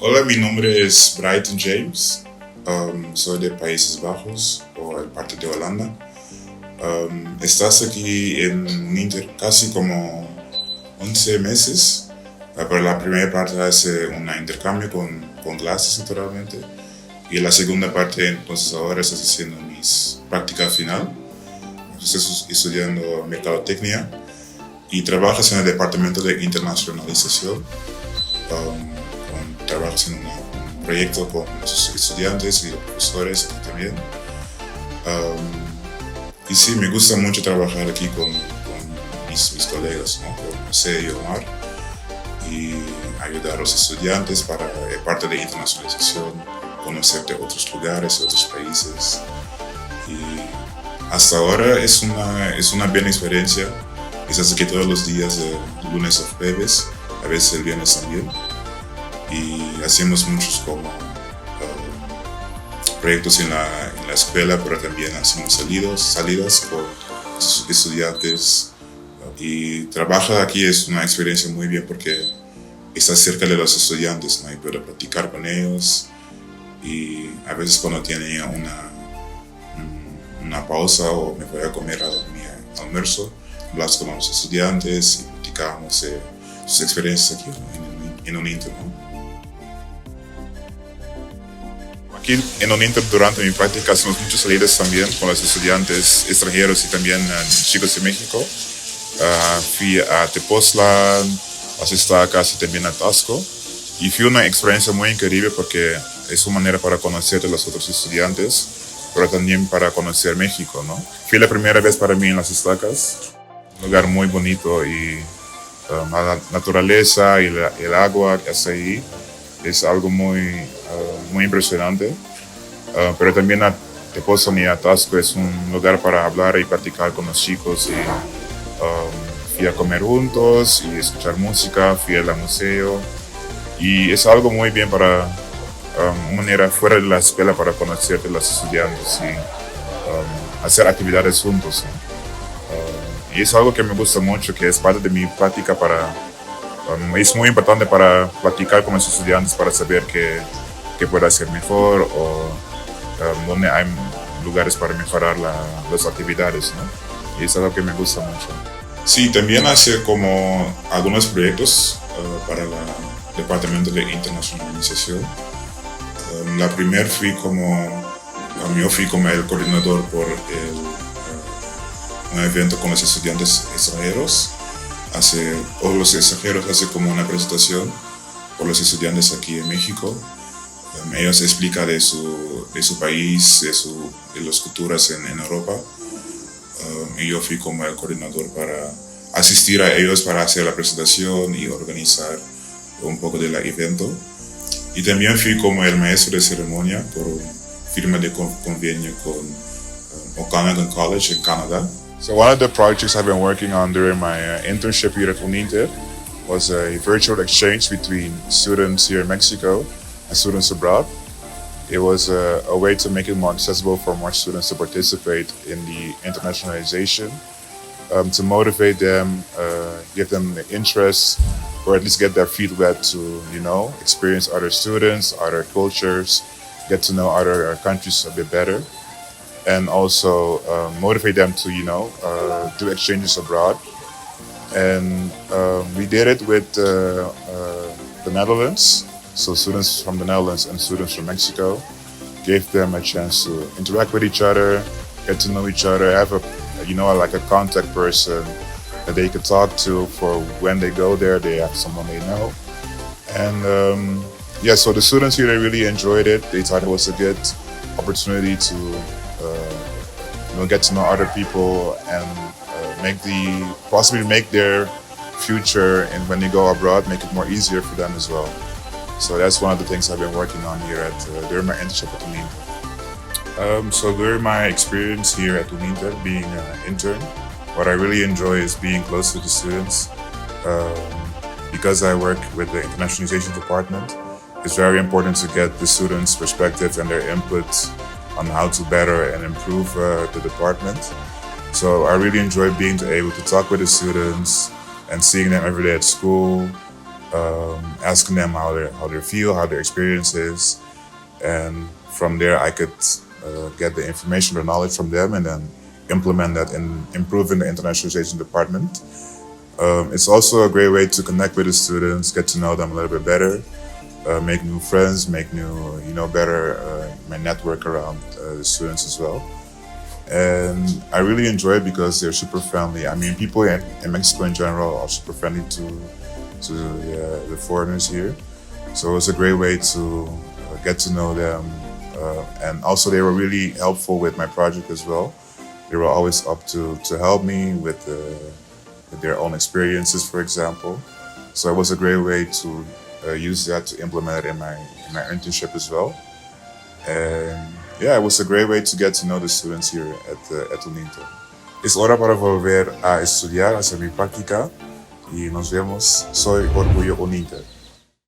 Hola, mi nombre es Bryton James. Soy de Países Bajos o el parte de Holanda. Estás aquí en Uninter casi como 11 meses. Pero la primera parte hace un intercambio con clases, naturalmente. Y la segunda parte, entonces ahora estás haciendo mis prácticas final. Estás estudiando mercadotecnia y trabajas en el departamento de internacionalización. Trabajas en un proyecto con los estudiantes y los profesores aquí también. Y sí, me gusta mucho trabajar aquí con mis colegas, ¿no? Con José y Omar, y ayudar a los estudiantes para parte de internacionalización, conocer de otros lugares, de otros países. Y hasta ahora es una buena experiencia. Estás aquí todos los días, de lunes a jueves, a veces el viernes también. Y hacemos muchos como proyectos en la escuela, pero también hacemos salidas con estudiantes. Y trabajar aquí es una experiencia muy bien porque estás cerca de los estudiantes, ¿no? Y puedo practicar con ellos. Y a veces cuando tiene una pausa o me voy a comer a mi almuerzo, hablas con los estudiantes y practicamos sus experiencias aquí en Uninter, ¿no? Aquí en Uninter durante mi práctica hacemos muchas salidas también con los estudiantes extranjeros y también chicos de México. Fui a Tepoztlán, a Estacas y también a Tasco. Y fue una experiencia muy increíble porque es una manera para conocer a los otros estudiantes, pero también para conocer México, ¿no? Fue la primera vez para mí en las Estacas, un lugar muy bonito y la naturaleza y el agua que hace ahí es algo muy impresionante. Pero también a Tepoztlán y a Tasco es un lugar para hablar y practicar con los chicos. Y fui a comer juntos y escuchar música, fui al museo. Y es algo muy bien para una manera fuera de la escuela para conocer a los estudiantes y hacer actividades juntos, ¿no? Y es algo que me gusta mucho, que es parte de mi práctica es muy importante para practicar con los estudiantes para saber qué puedo hacer mejor o dónde hay lugares para mejorar las actividades, ¿no? Y es algo que me gusta mucho. Sí, también hace como algunos proyectos para el departamento de internacionalización. La primera yo fui como el coordinador por un evento con los estudiantes extranjeros. Los extranjeros hacen como una presentación por los estudiantes aquí en México. Ellos explican de su país, de las culturas en Europa. Y yo fui como el coordinador para asistir a ellos para hacer la presentación y organizar un poco del evento. Y también fui como el maestro de ceremonia por firma de convenio con O'Connell College en Canadá. So one of the projects I've been working on during my internship here at Uninter was a virtual exchange between students here in Mexico and students abroad. It was a way to make it more accessible for more students to participate in the internationalization, to motivate them, give them the interest, or at least get their feet wet to, experience other students, other cultures, get to know other countries a bit better, and also motivate them to, do exchanges abroad. And we did it with the Netherlands. So students from the Netherlands and students from Mexico, gave them a chance to interact with each other, get to know each other, have like a contact person that they could talk to for when they go there, they have someone they know. And so the students here, they really enjoyed it. They thought it was a good opportunity to get to know other people and possibly make their future, and when they go abroad, make it more easier for them as well. So that's one of the things I've been working on here during my internship at Uninter. So during my experience here at Uninter, being an intern, what I really enjoy is being close to the students. Because I work with the internationalization department, it's very important to get the students' perspectives and their input on how to better and improve the department. So I really enjoy being able to talk with the students and seeing them every day at school, asking them how they feel, how their experience is, and from there I could get the information, the knowledge from them, and then implement that in improving the internationalization department. It's also a great way to connect with the students, get to know them a little bit better, make new friends, make new, better my network around the students as well. And I really enjoy it because they're super friendly. I mean, people in Mexico in general are super friendly to the foreigners here. So it's a great way to get to know them. And also they were really helpful with my project as well. They were always up to help me with their own experiences, for example. So it was a great way to use that to implement it in my internship as well. And yeah, it was a great way to get to know the students here at Uninter. Es hora para volver a estudiar, a hacer mi práctica y nos vemos. Soy Orgullo Uninter.